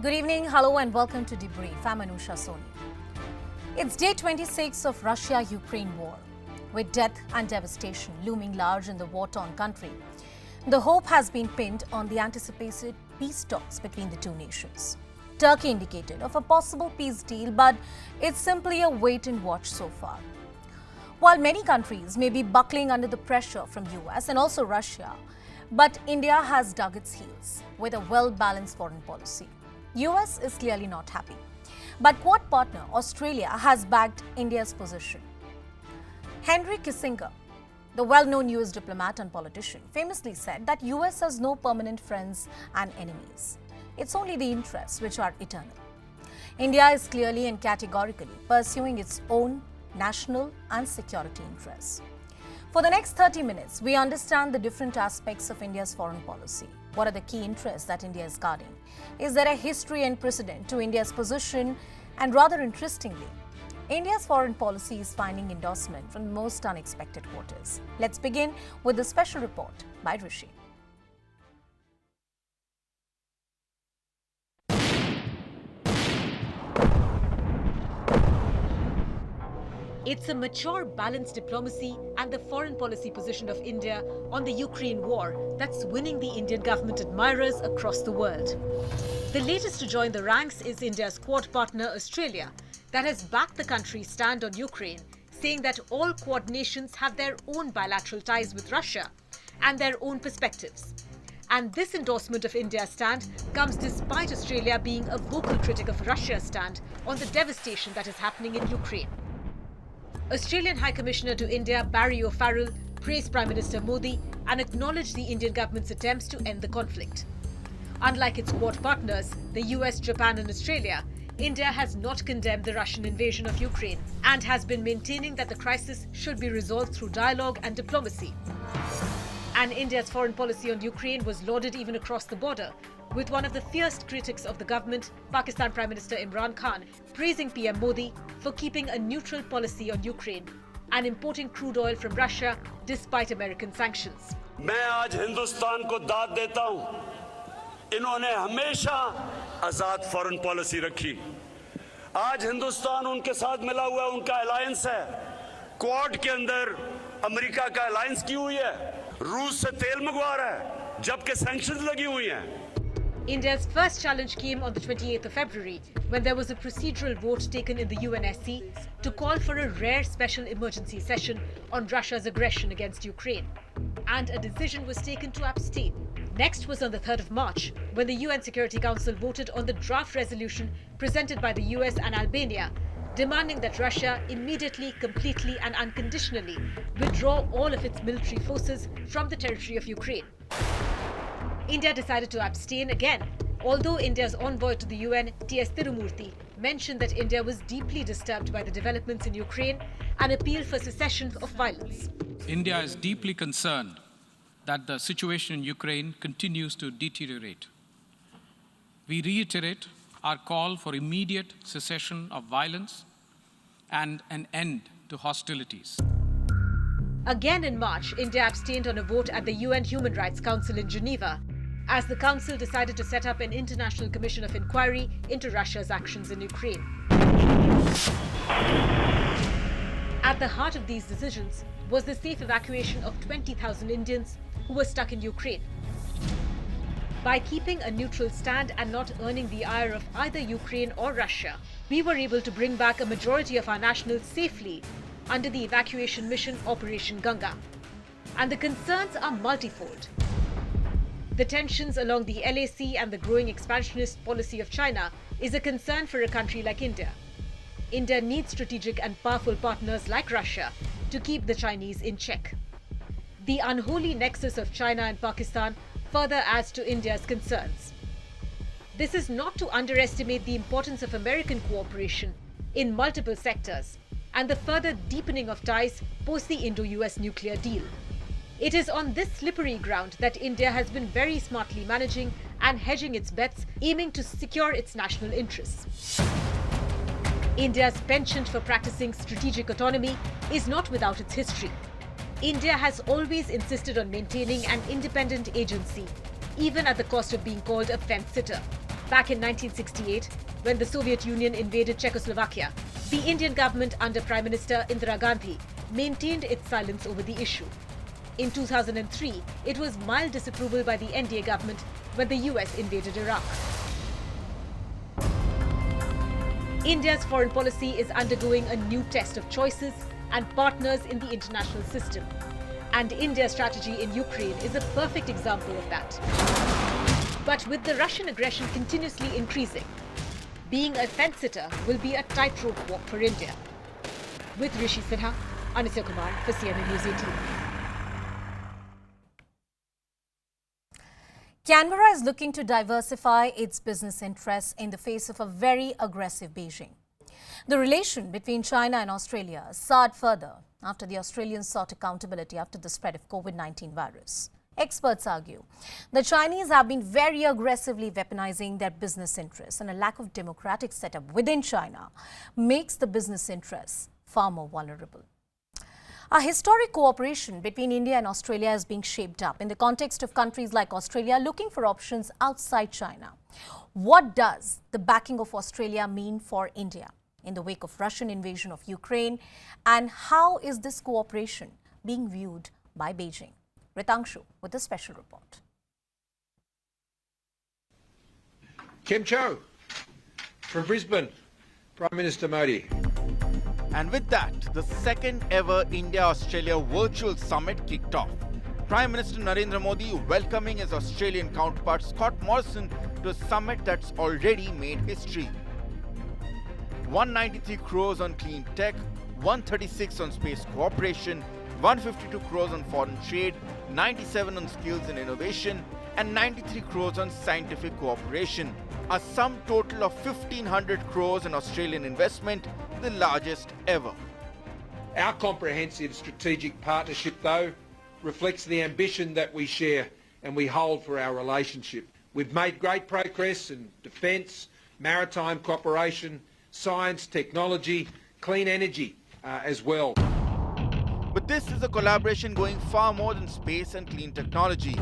Good evening, hello and welcome to Debrief. I'm Anusha Soni. It's day 26 of Russia-Ukraine war, with death and devastation looming large in the war-torn country. The hope has been pinned on the anticipated peace talks between the two nations. Turkey indicated of a possible peace deal, but it's simply a wait and watch so far. While many countries may be buckling under the pressure from US and also Russia, but India has dug its heels with a well-balanced foreign policy. US is clearly not happy. But Quad partner Australia has backed India's position. Henry Kissinger, the well-known US diplomat and politician, famously said that US has no permanent friends and enemies. It's only the interests which are eternal. India is clearly and categorically pursuing its own national and security interests. For the next 30 minutes, we understand the different aspects of India's foreign policy. What are the key interests that India is guarding? Is there a history and precedent to India's position? And rather interestingly, India's foreign policy is finding endorsement from the most unexpected quarters. Let's begin with the special report by Rishi. It's a mature, balanced diplomacy and the foreign policy position of India on the Ukraine war that's winning the Indian government admirers across the world. The latest to join the ranks is India's Quad partner Australia, that has backed the country's stand on Ukraine, saying that all Quad nations have their own bilateral ties with Russia and their own perspectives. And this endorsement of India's stand comes despite Australia being a vocal critic of Russia's stand on the devastation that is happening in Ukraine. Australian High Commissioner to India Barry O'Farrell praised Prime Minister Modi and acknowledged the Indian government's attempts to end the conflict. Unlike its Quad partners, the US, Japan and Australia, India has not condemned the Russian invasion of Ukraine and has been maintaining that the crisis should be resolved through dialogue and diplomacy. And India's foreign policy on Ukraine was lauded even across the border, with one of the fierce critics of the government, Pakistan Prime Minister Imran Khan, praising PM Modi for keeping a neutral policy on Ukraine and importing crude oil from Russia despite American sanctions. मैं आज हिंदुस्तान को दाद देता हूं, इन्होंने हमेशा आजाद foreign policy रखी। आज हिंदुस्तान उनके साथ मिला हुआ है, उनका अलायंस है। क्वाड के अंदर अमेरिका का अलायंस की हुई है, रूस से तेल मंगवा रहा है, जबकि सैंक्शंस लगी हुई हैं। India's first challenge came on the 28th of February when there was a procedural vote taken in the UNSC to call for a rare special emergency session on Russia's aggression against Ukraine. And a decision was taken to abstain. Next was on the 3rd of March when the UN Security Council voted on the draft resolution presented by the US and Albania, demanding that Russia immediately, completely and unconditionally withdraw all of its military forces from the territory of Ukraine. India decided to abstain again, although India's envoy to the UN, T.S. Tirumurti, mentioned that India was deeply disturbed by the developments in Ukraine and appealed for cessation of violence. India is deeply concerned that the situation in Ukraine continues to deteriorate. We reiterate our call for immediate cessation of violence and an end to hostilities. Again in March, India abstained on a vote at the UN Human Rights Council in Geneva, as the Council decided to set up an international commission of inquiry into Russia's actions in Ukraine. At the heart of these decisions was the safe evacuation of 20,000 Indians who were stuck in Ukraine. By keeping a neutral stand and not earning the ire of either Ukraine or Russia, we were able to bring back a majority of our nationals safely under the evacuation mission Operation Ganga. And the concerns are multifold. The tensions along the LAC and the growing expansionist policy of China is a concern for a country like India. India needs strategic and powerful partners like Russia to keep the Chinese in check. The unholy nexus of China and Pakistan further adds to India's concerns. This is not to underestimate the importance of American cooperation in multiple sectors and the further deepening of ties post the Indo-US nuclear deal. It is on this slippery ground that India has been very smartly managing and hedging its bets, aiming to secure its national interests. India's penchant for practicing strategic autonomy is not without its history. India has always insisted on maintaining an independent agency, even at the cost of being called a fence-sitter. Back in 1968, when the Soviet Union invaded Czechoslovakia, the Indian government under Prime Minister Indira Gandhi maintained its silence over the issue. In 2003, it was mild disapproval by the NDA government when the US invaded Iraq. India's foreign policy is undergoing a new test of choices and partners in the international system. And India's strategy in Ukraine is a perfect example of that. But with the Russian aggression continuously increasing, being a fence-sitter will be a tightrope walk for India. With Rishi Sinha, Anisya Kumar for CNN News 18. Canberra is looking to diversify its business interests in the face of a very aggressive Beijing. The relation between China and Australia soured further after the Australians sought accountability after the spread of COVID-19 virus. Experts argue the Chinese have been very aggressively weaponizing their business interests, and a lack of democratic setup within China makes the business interests far more vulnerable. A historic cooperation between India and Australia is being shaped up in the context of countries like Australia looking for options outside China. What does the backing of Australia mean for India in the wake of Russian invasion of Ukraine, and how is this cooperation being viewed by Beijing? Ritangshu with a special report. Kim Cho from Brisbane, Prime Minister Modi. And with that, the second ever India-Australia virtual summit kicked off. Prime Minister Narendra Modi welcoming his Australian counterpart Scott Morrison to a summit that's already made history. 193 crores on clean tech, 136 on space cooperation, 152 crores on foreign trade, 97 on skills and innovation, and 93 crores on scientific cooperation. A sum total of 1,500 crores in Australian investment, the largest ever. Our comprehensive strategic partnership, though, reflects the ambition that we share and we hold for our relationship. We've made great progress in defence, maritime cooperation, science, technology, clean energy as well. But this is a collaboration going far more than space and clean technology.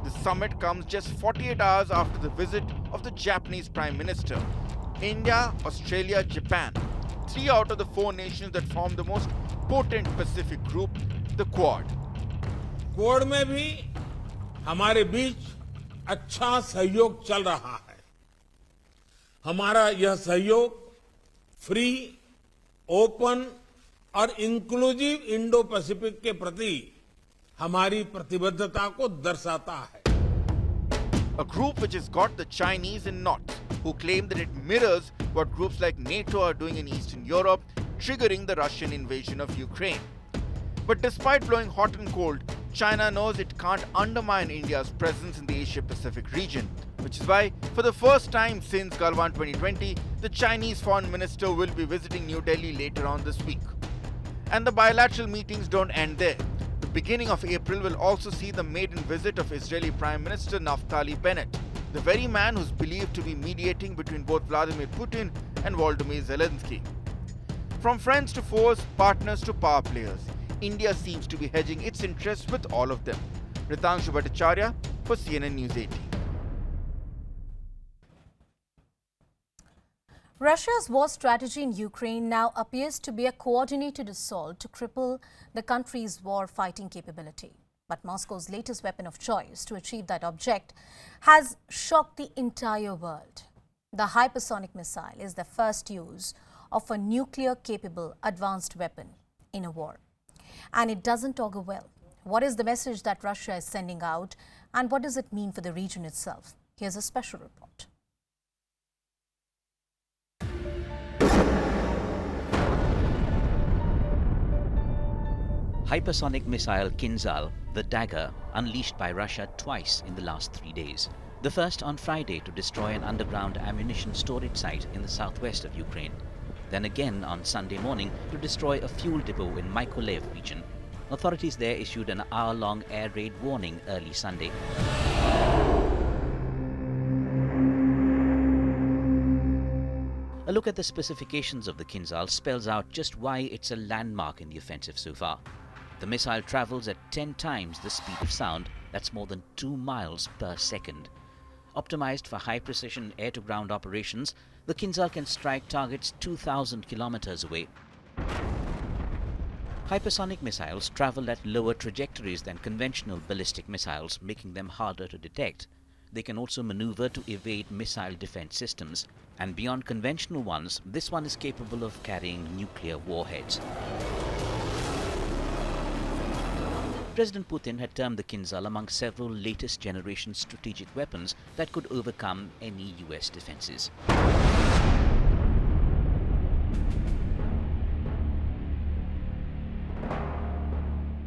The summit comes just 48 hours after the visit of the Japanese Prime Minister. India, Australia, Japan, 3 out of the 4 nations that form the most potent Pacific group, the Quad. Quad में भी हमारे बीच अच्छा सहयोग चल रहा है। हमारा यह सहयोग फ्री, ओपन और इंक्लूसिव इंडो पैसिफिक के प्रति हमारी प्रतिबद्धता को दर्शाता है। A group which has got the Chinese in knots, who claim that it mirrors what groups like NATO are doing in Eastern Europe, triggering the Russian invasion of Ukraine. But despite blowing hot and cold, China knows it can't undermine India's presence in the Asia-Pacific region, which is why, for the first time since Galwan 2020, the Chinese foreign minister will be visiting New Delhi later on this week. And the bilateral meetings don't end there. The beginning of April will also see the maiden visit of Israeli Prime Minister Naftali Bennett, the very man who's believed to be mediating between both Vladimir Putin and Volodymyr Zelensky. From friends to foes, partners to power players, India seems to be hedging its interests with all of them. Ritangshu Bhattacharya for CNN News 18. Russia's war strategy in Ukraine now appears to be a coordinated assault to cripple the country's war-fighting capability. But Moscow's latest weapon of choice to achieve that object has shocked the entire world. The hypersonic missile is the first use of a nuclear-capable advanced weapon in a war. And it doesn't augur well. What is the message that Russia is sending out, and what does it mean for the region itself? Here's a special report. Hypersonic missile Kinzhal, the dagger, unleashed by Russia twice in the last 3 days. The first on Friday to destroy an underground ammunition storage site in the southwest of Ukraine. Then again on Sunday morning to destroy a fuel depot in Mykolaiv region. Authorities there issued an hour-long air raid warning early Sunday. A look at the specifications of the Kinzhal spells out just why it's a landmark in the offensive so far. The missile travels at 10 times the speed of sound, that's more than 2 miles per second. Optimized for high-precision air-to-ground operations, the Kinzhal can strike targets 2,000 kilometers away. Hypersonic missiles travel at lower trajectories than conventional ballistic missiles, making them harder to detect. They can also maneuver to evade missile defense systems. And beyond conventional ones, this one is capable of carrying nuclear warheads. President Putin had termed the Kinzhal among several latest generation strategic weapons that could overcome any US defenses.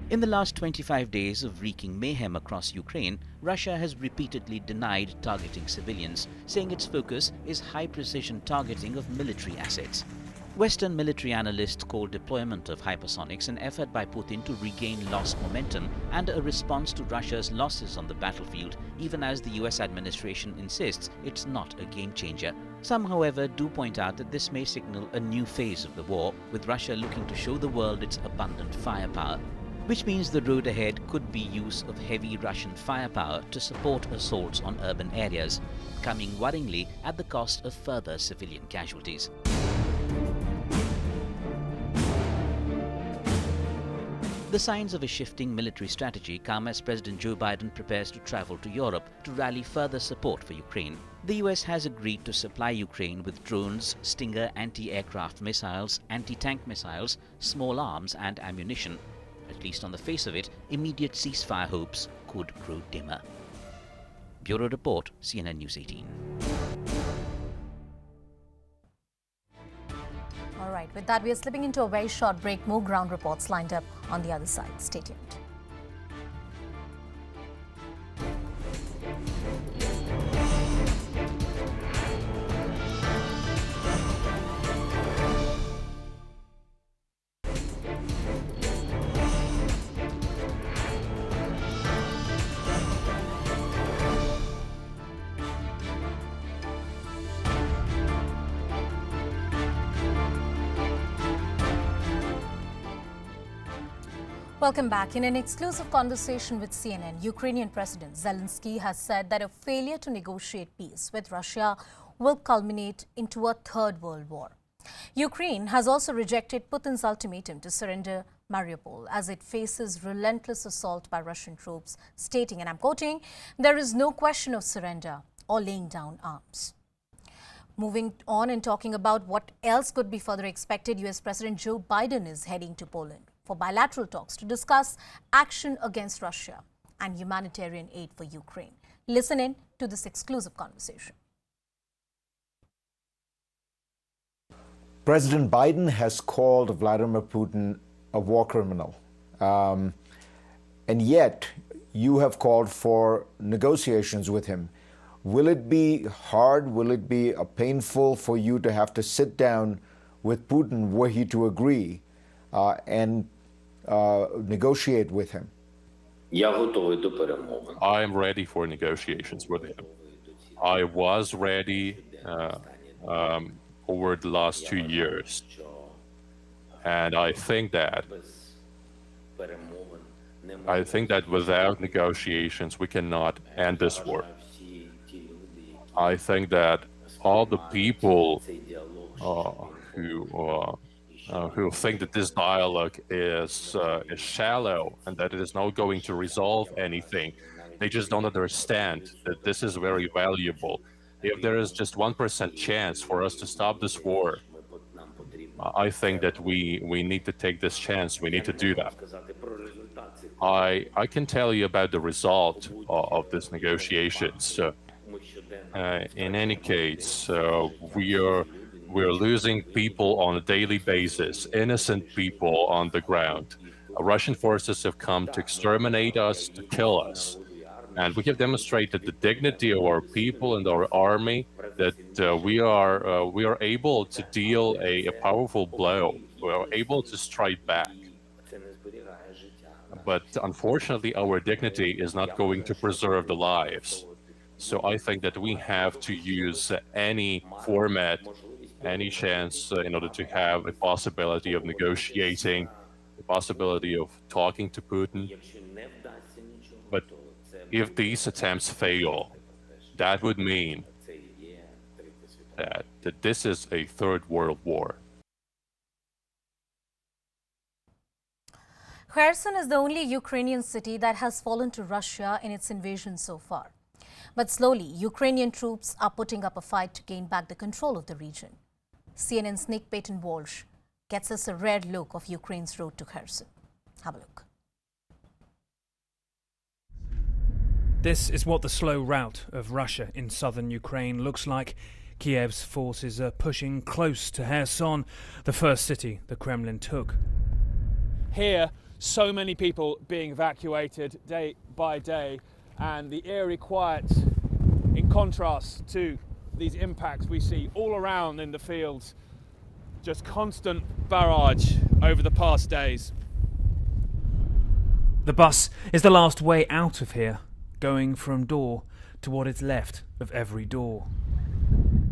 In the last 25 days of wreaking mayhem across Ukraine, Russia has repeatedly denied targeting civilians, saying its focus is high-precision targeting of military assets. Western military analysts call deployment of hypersonics an effort by Putin to regain lost momentum and a response to Russia's losses on the battlefield, even as the US administration insists it's not a game-changer. Some, however, do point out that this may signal a new phase of the war, with Russia looking to show the world its abundant firepower. Which means the road ahead could be use of heavy Russian firepower to support assaults on urban areas, coming worryingly at the cost of further civilian casualties. The signs of a shifting military strategy come as President Joe Biden prepares to travel to Europe to rally further support for Ukraine. The US has agreed to supply Ukraine with drones, Stinger anti-aircraft missiles, anti-tank missiles, small arms and ammunition. At least on the face of it, immediate ceasefire hopes could grow dimmer. Bureau Report, CNN News 18. All right, with that, we are slipping into a very short break. More ground reports lined up on the other side. Stay tuned. Welcome back. In an exclusive conversation with CNN, Ukrainian President Zelensky has said that a failure to negotiate peace with Russia will culminate into a third world war. Ukraine has also rejected Putin's ultimatum to surrender Mariupol as it faces relentless assault by Russian troops, stating, and I'm quoting, "There is no question of surrender or laying down arms." Moving on and talking about what else could be further expected, US President Joe Biden is heading to Poland for bilateral talks to discuss action against Russia and humanitarian aid for Ukraine. Listen in to this exclusive conversation. President Biden has called Vladimir Putin a war criminal. And yet, you have called for negotiations with him. Will it be hard? Will it be painful for you to have to sit down with Putin were he to agree and negotiate with him? I am ready for negotiations with him. I was ready over the last 2 years. And I think that without negotiations, we cannot end this war. I think that all the people who think that this dialogue is shallow and that it is not going to resolve anything, they just don't understand that this is very valuable. If there is just 1% chance for us to stop this war, I think that we need to take this chance. We need to do that. I can tell you about the result of this negotiations. In any case, we're losing people on a daily basis, innocent people on the ground. Russian forces have come to exterminate us, to kill us. And we have demonstrated the dignity of our people and our army, that we are able to deal a powerful blow. We are able to strike back. But unfortunately, our dignity is not going to preserve the lives. So I think that we have to use any format, any chance in order to have a possibility of negotiating, the possibility of talking to Putin. But if these attempts fail, that would mean that this is a third world war. Kherson is the only Ukrainian city that has fallen to Russia in its invasion so far. But slowly, Ukrainian troops are putting up a fight to gain back the control of the region. CNN's Nick Payton-Walsh gets us a rare look of Ukraine's road to Kherson. Have a look. This is what the slow rout of Russia in southern Ukraine looks like. Kyiv's forces are pushing close to Kherson, the first city the Kremlin took. Here, so many people being evacuated day by day, and the eerie quiet in contrast to these impacts we see all around in the fields. Just constant barrage over the past days. The bus is the last way out of here, going from door to what is left of every door.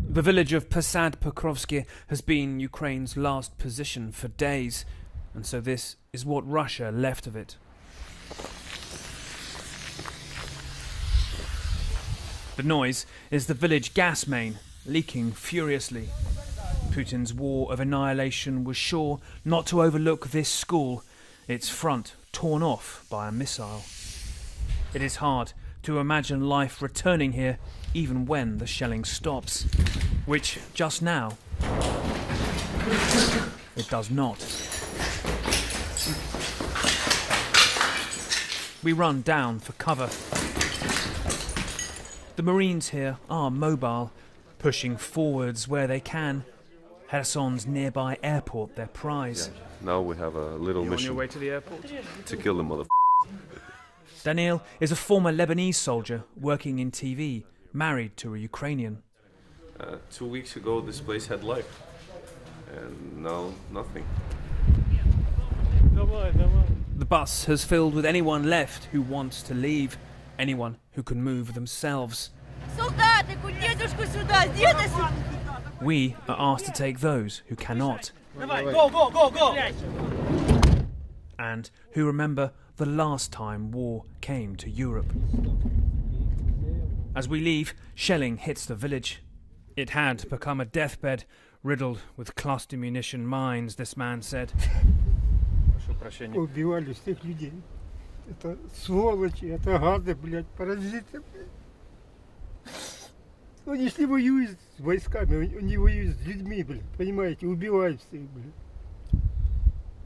The village of Posad-Pokrovsky has been Ukraine's last position for days, and so this is what Russia left of it. The noise is the village gas main leaking furiously. Putin's war of annihilation was sure not to overlook this school, its front torn off by a missile. It is hard to imagine life returning here even when the shelling stops, which just now it does not. We run down for cover. The Marines here are mobile, pushing forwards where they can. Kherson's nearby airport their prize. Now we have a little mission. On your way to the airport? To kill the motherfucker. Daniil is a former Lebanese soldier working in TV, married to a Ukrainian. 2 weeks ago this place had life, and now nothing. The bus has filled with anyone left who wants to leave, anyone who can move themselves. We are asked to take those who cannot. Go! And who remember the last time war came to Europe. As we leave, shelling hits the village. It had become a deathbed, riddled with cluster munition mines, this man said. Убивали всех людей. Это сволочи, это гады, блядь, паразиты. Они если воюют с войсками, они воюют с людьми, блядь, понимаете, убивают всех, блядь.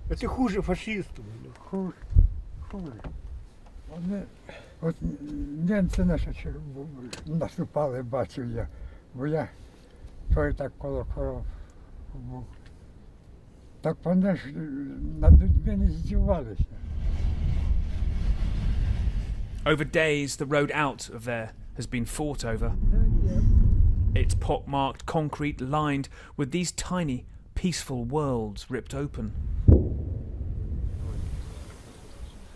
Это хуже фашистов, блядь. Хуже. От німці наші наступали, бачив я, бо я той так коло коров був. Так вони ж над людьми не здівалися. Over days, the road out of there has been fought over. It's pock-marked concrete lined with these tiny, peaceful worlds ripped open.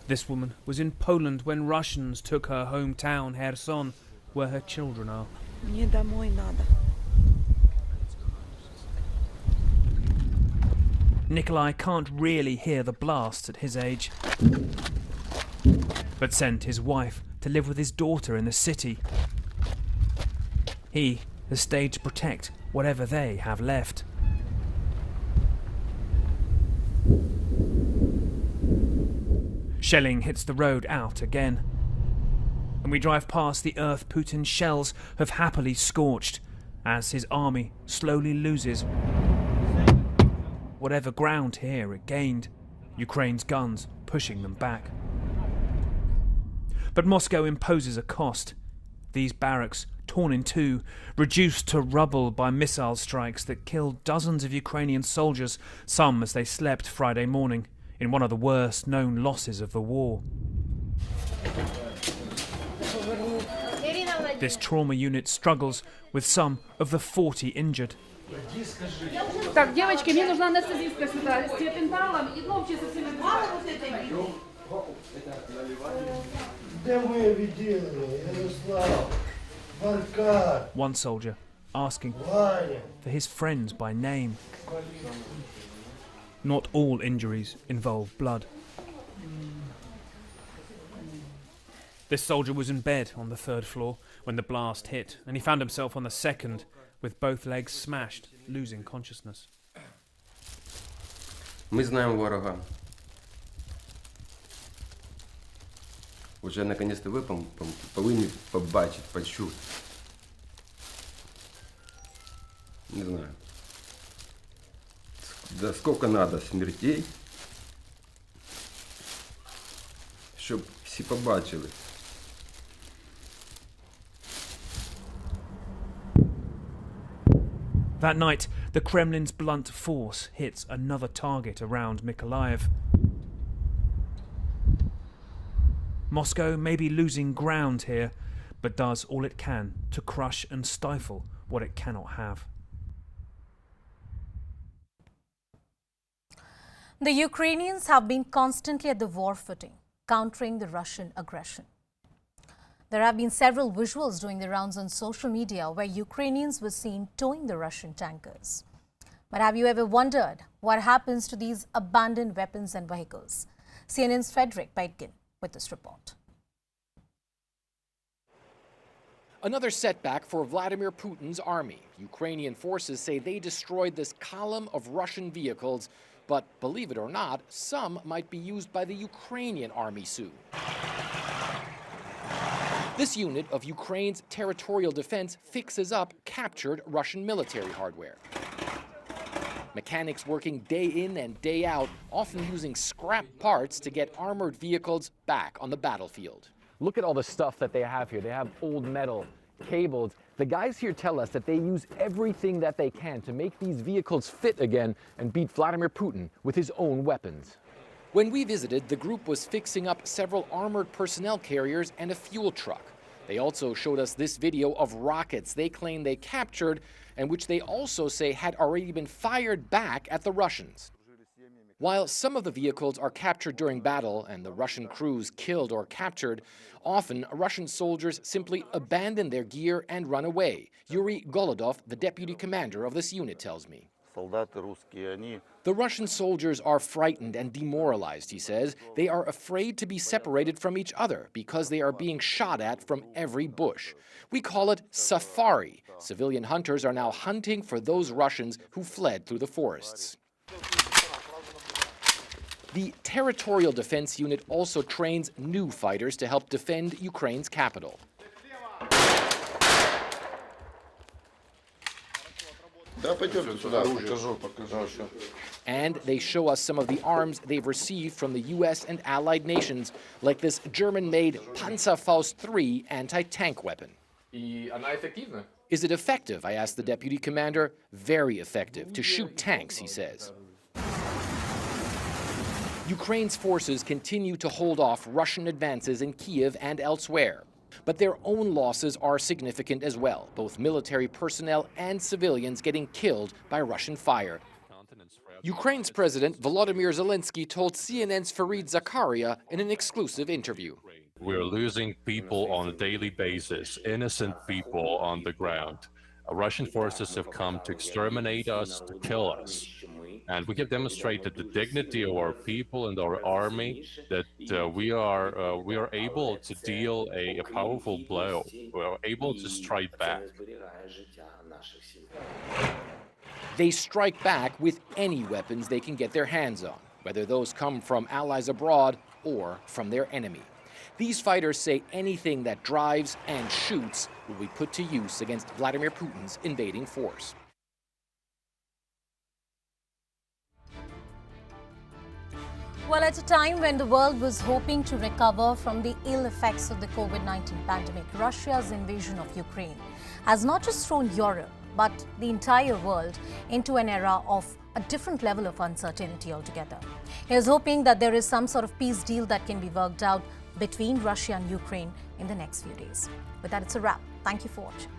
This woman was in Poland when Russians took her hometown, Kherson, where her children are. Мне домой надо. Nikolai can't really hear the blasts at his age, but sent his wife to live with his daughter in the city. He has stayed to protect whatever they have left. Shelling hits the road out again, and we drive past the earth Putin's shells have happily scorched as his army slowly loses whatever ground here it gained, Ukraine's guns pushing them back. But Moscow imposes a cost. These barracks, torn in two, reduced to rubble by missile strikes that killed dozens of Ukrainian soldiers, some as they slept Friday morning, in one of the worst known losses of the war. This trauma unit struggles with some of the 40 injured. Так, девочки, мне нужна анестезистка сюда с тиопенталом и ломчи со всеми. One soldier asking for his friends by name. Not all injuries involve blood. This soldier was in bed on the 3rd floor when the blast hit, and he found himself on the 2nd with both legs smashed, losing consciousness. Ми знаємо ворога. Уже наконец-то ви повинні побачити, почути. Не знаю. Да сколько надо смертей, щоб всі побачили. That night, the Kremlin's blunt force hits another target around Mykolaiv. Moscow may be losing ground here, but does all it can to crush and stifle what it cannot have. The Ukrainians have been constantly at the war footing, countering the Russian aggression. There have been several visuals doing the rounds on social media where Ukrainians were seen towing the Russian tankers. But have you ever wondered what happens to these abandoned weapons and vehicles? CNN's Frederick Beitgen with this report. Another setback for Vladimir Putin's army. Ukrainian forces say they destroyed this column of Russian vehicles, but believe it or not, some might be used by the Ukrainian army soon. This unit of Ukraine's territorial defense fixes up captured Russian military hardware. Mechanics working day in and day out, often using scrap parts to get armored vehicles back on the battlefield. Look at all the stuff that they have here. They have old metal, cables. The guys here tell us that they use everything that they can to make these vehicles fit again and beat Vladimir Putin with his own weapons. When we visited, the group was fixing up several armored personnel carriers and a fuel truck. They also showed us this video of rockets they claim they captured and which they also say had already been fired back at the Russians. While some of the vehicles are captured during battle and the Russian crews killed or captured, often Russian soldiers simply abandon their gear and run away. Yuri Golodov, the deputy commander of this unit, tells me. The Russian soldiers are frightened and demoralized, he says. They are afraid to be separated from each other because they are being shot at from every bush. We call it safari. Civilian hunters are now hunting for those Russians who fled through the forests. The Territorial Defense Unit also trains new fighters to help defend Ukraine's capital. And they show us some of the arms they've received from the US and allied nations, like this German-made Panzerfaust III anti-tank weapon. Is it effective? I asked the deputy commander. Very effective, to shoot tanks, he says. Ukraine's forces continue to hold off Russian advances in Kyiv and elsewhere. But their own losses are significant as well, both military personnel and civilians getting killed by Russian fire. Ukraine's President Volodymyr Zelensky told CNN's Fareed Zakaria in an exclusive interview. We're losing people on a daily basis, innocent people on the ground. Russian forces have come to exterminate us, to kill us. And we have demonstrated the dignity of our people and our army, that we are able to deal a powerful blow. We are able to strike back. They strike back with any weapons they can get their hands on, whether those come from allies abroad or from their enemy. These fighters say anything that drives and shoots will be put to use against Vladimir Putin's invading force. Well, at a time when the world was hoping to recover from the ill effects of the COVID-19 pandemic, Russia's invasion of Ukraine has not just thrown Europe, but the entire world into an era of a different level of uncertainty altogether. Here's hoping that there is some sort of peace deal that can be worked out between Russia and Ukraine in the next few days. With that, it's a wrap. Thank you for watching.